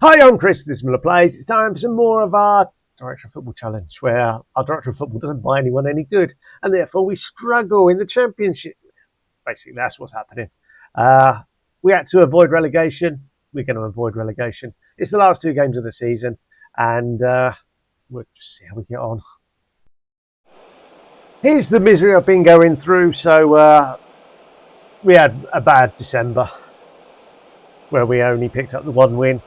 Hi, I'm Chris, this is Mullered Plays. It's time for some more of our Director of Football Challenge, where our Director of Football doesn't buy anyone any good, and therefore we struggle in the Championship. Basically, that's what's happening. We had to avoid relegation. We're going to avoid relegation. It's the last two games of the season, and we'll just see how we get on. Here's the misery I've been going through. So we had a bad December, where we only picked up the one win.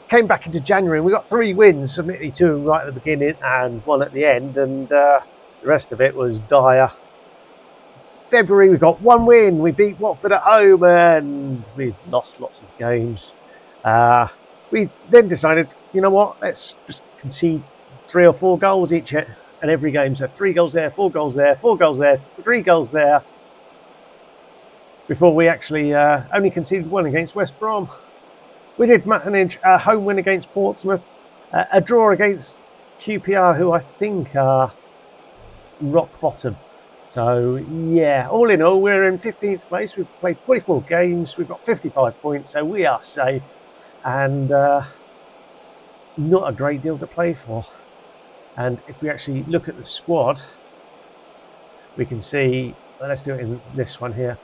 Came back into January and we got 3 wins, admittedly 2 right at the beginning and 1 at the end, and the rest of it was dire. February we got 1 win, we beat Watford at home and we lost lots of games. We then decided, you know what, let's just concede 3 or 4 goals each and every game. So 3 goals there, 4 goals there, 4 goals there, 3 goals there, before we actually only conceded 1 against West Brom. We did manage a home win against Portsmouth, a draw against QPR, who I think are rock bottom. So yeah, all in all, we're in 15th place. We've played 44 games. We've got 55 points, so we are safe, and not a great deal to play for. And if we actually look at the squad, we can see, well, let's do it in this one here.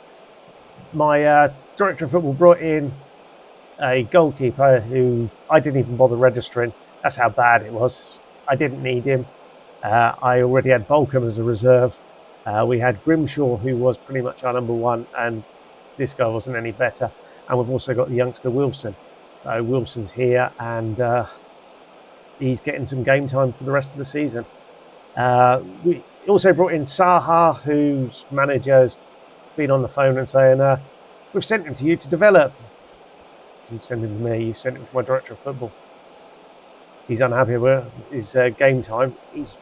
My Director of Football brought in a goalkeeper who I didn't even bother registering. That's how bad it was. I didn't need him. I already had Bolcom as a reserve. We had Grimshaw, who was pretty much our number 1, and this guy wasn't any better. And we've also got the youngster Wilson. So Wilson's here, and he's getting some game time for the rest of the season. We also brought in Saha, whose manager's been on the phone and saying, we've sent him to you to develop. You send him to me, you send him to my Director of Football. He's unhappy with his game time. He's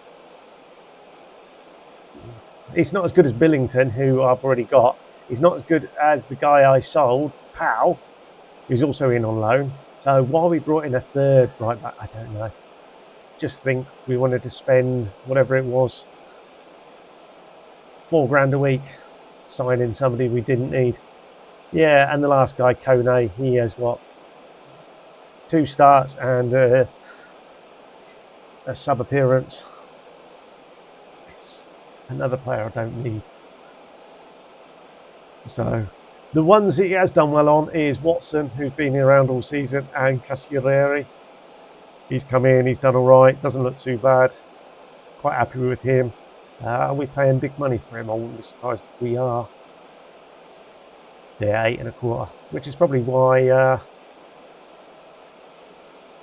not as good as Billington, who I've already got. He's not as good as the guy I sold, Powell, who's also in on loan. So why we brought in a third right back, I don't know. Just think we wanted to spend whatever it was, $4,000 a week, signing somebody we didn't need. Yeah, and the last guy, Kone, he has what? 2 starts and a sub appearance. It's another player I don't need. So the ones that he has done well on is Watson, who's been around all season, and Casireri. He's come in, he's done all right, doesn't look too bad. Quite happy with him. We're paying big money for him. I wouldn't be surprised if we are. Yeah, 8 1/4, which is probably why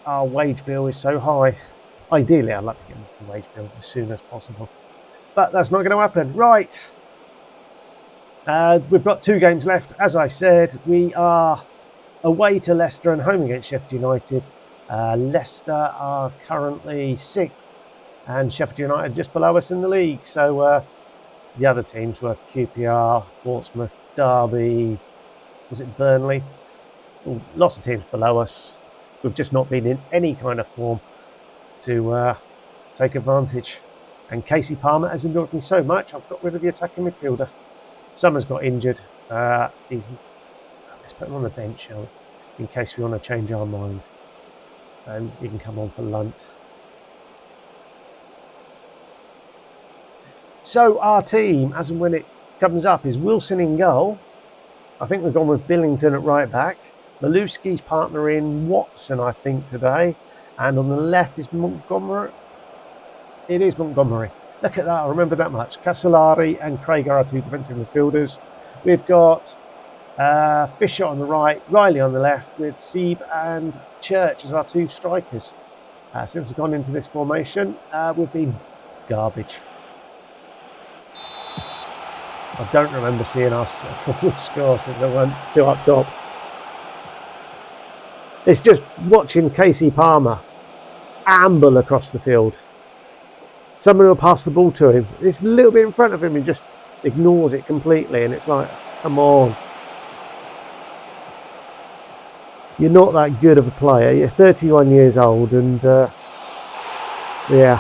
our wage bill is so high. Ideally, I'd like to get the wage bill as soon as possible, but that's not going to happen. Right, we've got 2 games left. As I said, we are away to Leicester and home against Sheffield United. Leicester are currently 6th, and Sheffield United just below us in the league. So the other teams were QPR, Portsmouth, Derby, was it Burnley? Lots of teams below us. We've just not been in any kind of form to take advantage. And Casey Palmer has annoyed me so much, I've got rid of the attacking midfielder. Summers got injured. Let's put him on the bench, shall we? In case we want to change our mind. So he can come on for Lunt. So our team, as and when it comes up, is Wilson in goal. I think we've gone with Billington at right back. Maluski's partner in Watson, I think, today. And on the left is Montgomery. It is Montgomery. Look at that, I remember that much. Castellari and Craig are our 2 defensive midfielders. We've got Fisher on the right, Riley on the left, with Sieb and Church as our 2 strikers. Since we've gone into this formation, we've been garbage. I don't remember seeing us forward score since they went 2 up top. It's just watching Casey Palmer amble across the field. Someone will pass the ball to him. It's a little bit in front of him. He just ignores it completely, and it's like, come on. You're not that good of a player. You're 31 years old, and yeah,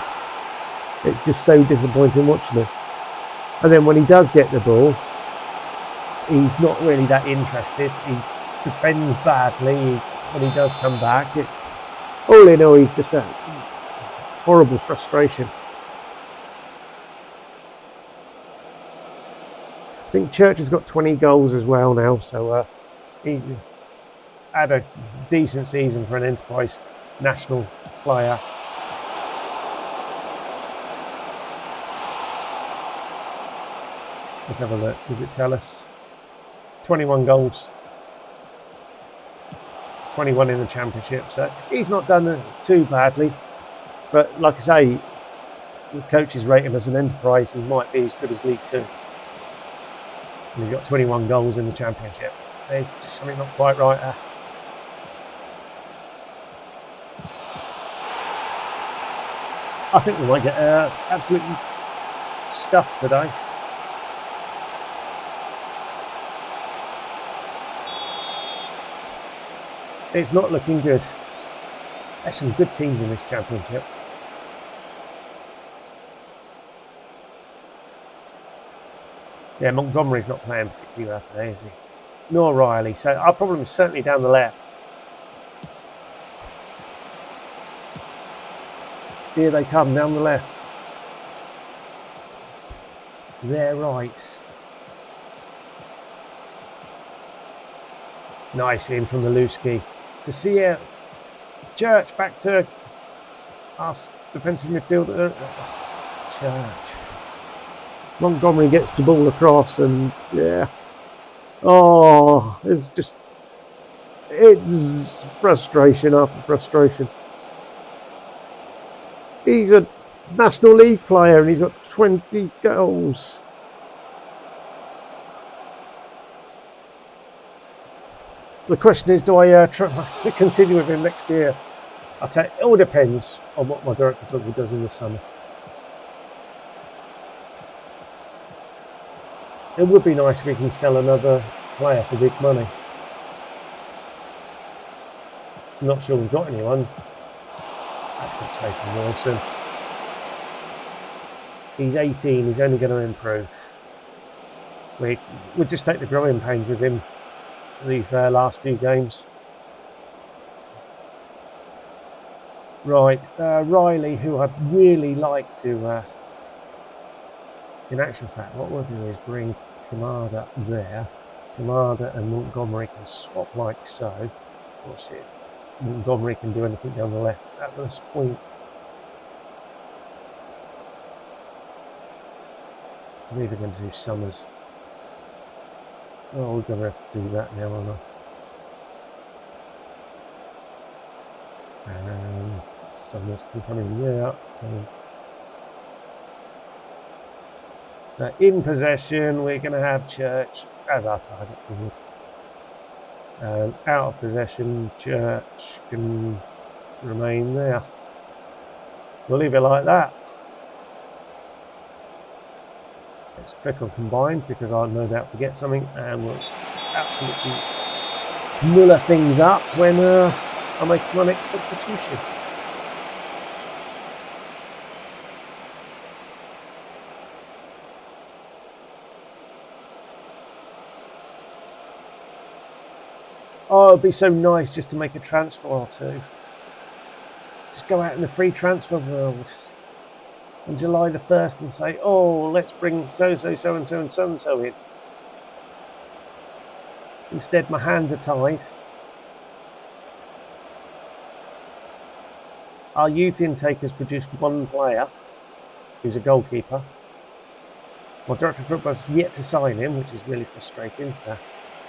it's just so disappointing watching him. And then when he does get the ball, he's not really that interested. He defends badly. When he does come back, it's All in all, he's just a horrible frustration. I think Church has got 20 goals as well now, so he's had a decent season for an Enterprise national player. Let's have a look. Does it tell us? 21 goals. 21 in the Championship. So he's not done too badly. But like I say, the coaches rate him as an Enterprise. He might be as good as League Two. And he's got 21 goals in the Championship. There's just something not quite right there. I think we might get absolutely stuffed today. It's not looking good. There's some good teams in this Championship. Yeah, Montgomery's not playing particularly well today, is he? Nor Riley. So our problem is certainly down the left. Here they come down the left. They're right. Nice in from Maluski. To see a Church back to our defensive midfielder. Church. Montgomery gets the ball across and yeah. Oh, it's frustration after frustration. He's a National League player and he's got 20 goals. The question is, do I continue with him next year? It all depends on what my director of football does in the summer. It would be nice if we can sell another player for big money. I'm not sure we've got anyone. That's a good save from Wilson. He's 18, he's only going to improve. We'll just take the growing pains with him these last few games. Right, Riley, who I'd really like to... in actual fact, what we'll do is bring Kamada there. Kamada and Montgomery can swap like so. We'll see if Montgomery can do anything down the left at this point. I believe we're going to do Summers. Oh, we're going to have to do that now, aren't I? And Summers can come in there. So in possession, we're going to have Church as our target forward. And out of possession, Church can remain there. We'll leave it like that. Let's click on combined because I'll no doubt forget something, and we'll absolutely muller things up when I make my next substitution. Oh, it'd be so nice just to make a transfer or two. Just go out in the free transfer world on July the 1st and say, oh, let's bring so-and-so, so-and-so and so-and-so in. Instead, my hands are tied. Our youth intake has produced one player, who's a goalkeeper. My director of football has yet to sign him, which is really frustrating, so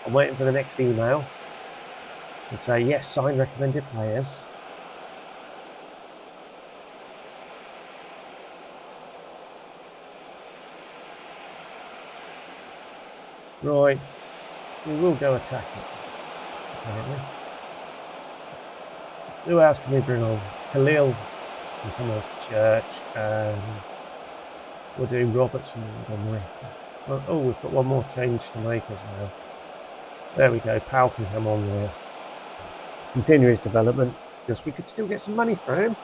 I'm waiting for the next email. And say, yes, sign recommended players. Right, we will go attack it, apparently. Who else can we bring on? Khalil can come off Church, and we'll do Roberts from Montgomery. Oh, we've got one more change to make as well. There we go, Powell can come on there. Continue his development, because we could still get some money for him.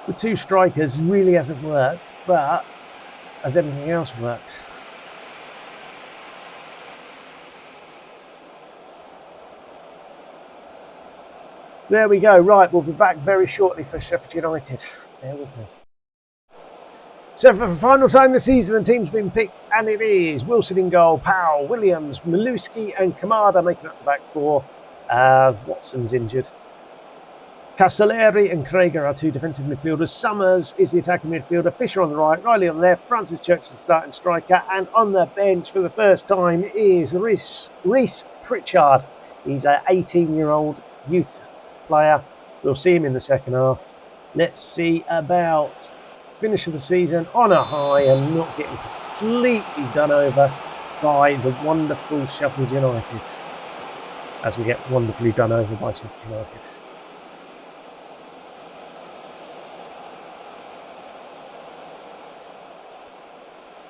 The two strikers really hasn't worked, but has everything else worked? There we go. Right, we'll be back very shortly for Sheffield United. Bear with me. So for the final time this season, the team's been picked, and it is Wilson in goal, Powell, Williams, Maluski and Kamada making up the back four. Watson's injured. Castellari and Krieger are two defensive midfielders. Summers is the attacking midfielder. Fisher on the right, Riley on the left. Francis Church is the starting striker. And on the bench for the first time is Reece Pritchard. He's an 18-year-old youth player. We'll see him in the second half. Let's see about finish of the season on a high and not getting completely done over by the wonderful Sheffield United, as we get wonderfully done over by Sheffield United.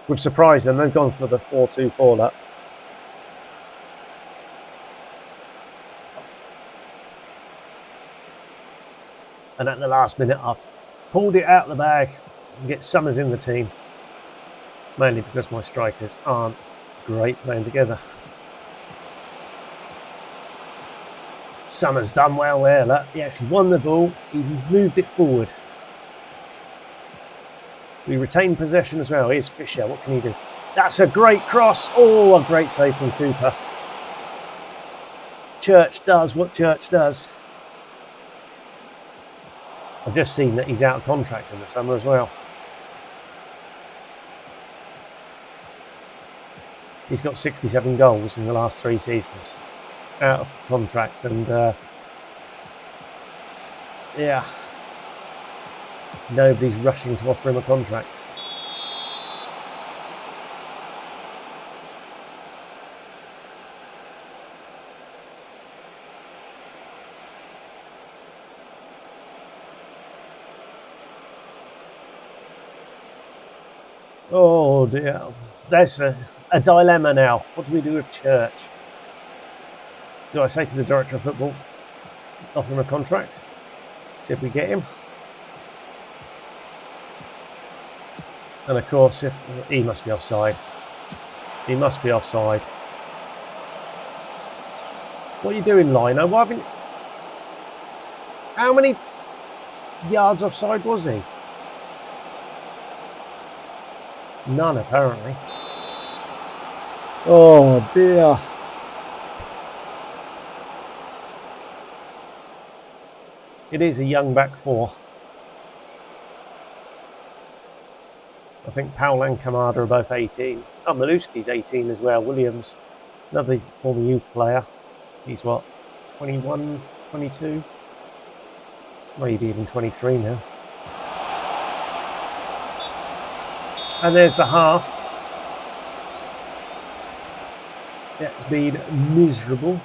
We've surprised them. They've gone for the 4-2-4 that. And at the last minute, I've pulled it out of the bag and get Summers in the team. Mainly because my strikers aren't great playing together. Summers done well there. Look. He actually won the ball. He moved it forward. We retain possession as well. Here's Fisher. What can he do? That's a great cross. Oh, a great save from Cooper. Church does what Church does. I've just seen that he's out of contract in the summer as well. He's got 67 goals in the last 3 seasons. Out of contract, and yeah, nobody's rushing to offer him a contract. Oh dear, there's a dilemma now. What do we do with Church? Do I say to the director of football, offer him a contract? See if we get him. And of course, if he must be offside. He must be offside. What are you doing, Lino? Why haven't... How many yards offside was he? None, apparently. Oh dear. It is a young back four. I think Powell and Kamada are both 18. Oh, Maluski's 18 as well. Williams, another former youth player. He's what, 21, 22? Maybe even 23 now. And there's the half. It's been miserable.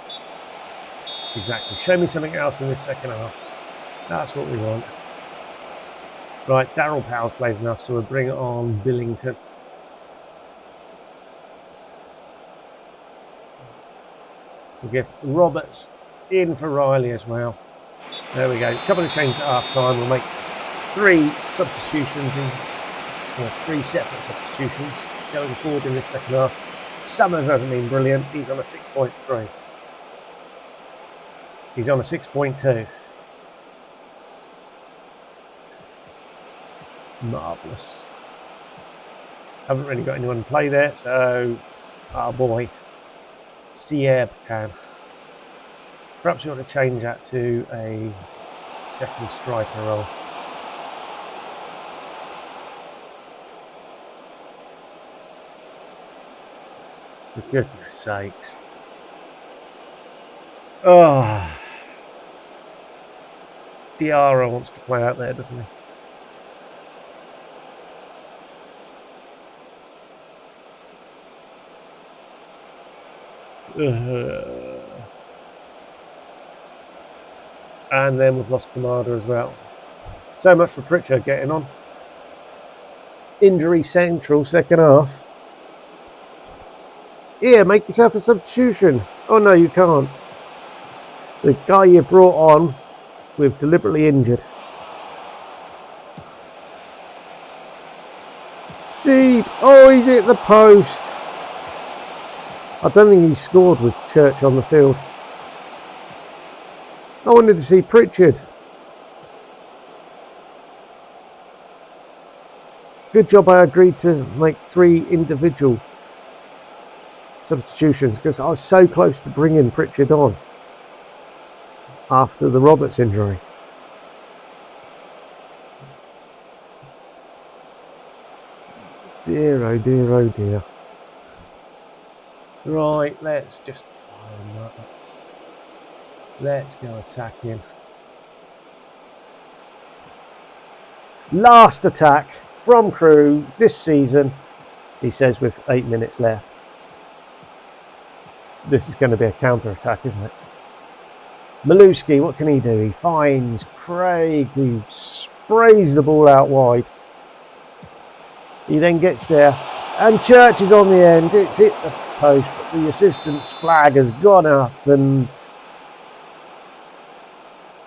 Exactly. Show me something else in this second half. That's what we want. Right, Darryl Powell played enough, so we'll bring on Billington. We'll get Roberts in for Riley as well. There we go. A couple of changes at half time. We'll make 3 substitutions in, or 3 separate substitutions going forward in this second half. Summers hasn't been brilliant. He's on a 6.3. He's on a 6.2. Marvellous. Haven't really got anyone to play there, so our boy Sieb can. Perhaps we ought to change that to a second striker role. For goodness sakes. Oh. Diarra wants to play out there, doesn't he? And then we've lost Kamada as well. So much for Pritchard getting on. Injury central, second half. Here, make yourself a substitution. Oh no, you can't. The guy you brought on, we've deliberately injured. Seep. Oh, he's hit the post. I don't think he scored with Church on the field. I wanted to see Pritchard. Good job I agreed to make 3 individual substitutions because I was so close to bringing Pritchard on after the Roberts injury. Dear, oh dear, oh dear. Right, let's just find that. Let's go attacking. Last attack from Crewe this season, he says with 8 minutes left. This is going to be a counter-attack, isn't it? Maluski, what can he do? He finds Craig, who sprays the ball out wide. He then gets there, and Church is on the end. It's hit the post, but the assistant's flag has gone up, and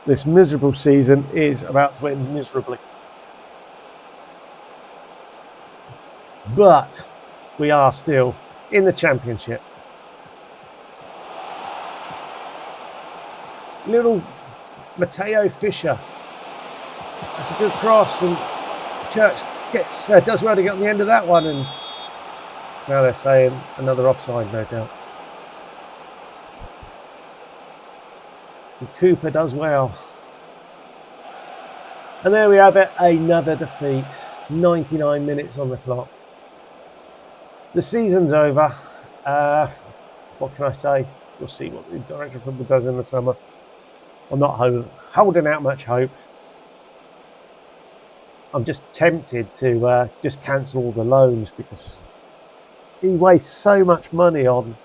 this miserable season is about to end miserably. But we are still in the Championship. Little Matteo Fisher. That's a good cross, and Church does well to get on the end of that one, and now they're saying another offside, no doubt. And Cooper does well. And there we have it, another defeat. 99 minutes on the clock. The season's over. What can I say? We'll see what the director of football does in the summer. I'm not holding out much hope. I'm just tempted to just cancel all the loans because he wastes so much money on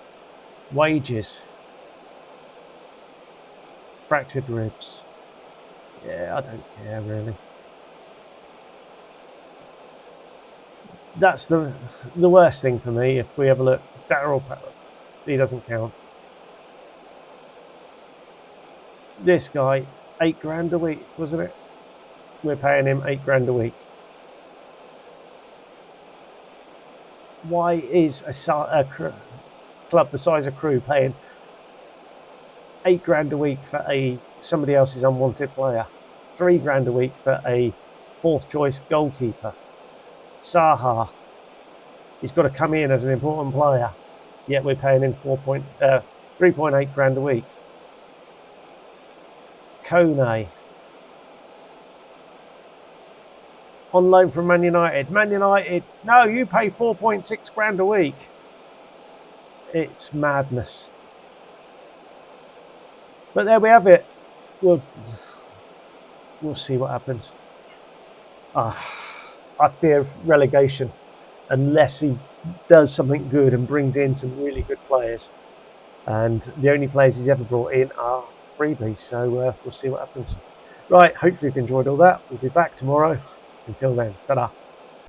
wages. Fractured ribs. Yeah, I don't care really. That's the worst thing for me. If we have a look, Darryl, he doesn't count. This guy, £8 a week, wasn't it? We're paying him £8 a week. Why is a club the size of Crewe paying £8 a week for somebody else's unwanted player? £3 a week for a 4th choice goalkeeper. Saha, he's got to come in as an important player, yet we're paying him 3.8 grand a week. Kone, on loan from Man United. Man United, no, you pay 4.6 grand a week. It's madness. But there we have it. We'll see what happens. I fear relegation unless he does something good and brings in some really good players. And the only players he's ever brought in are freebies. So we'll see what happens. Right, hopefully you've enjoyed all that. We'll be back tomorrow. Until then, ta-da.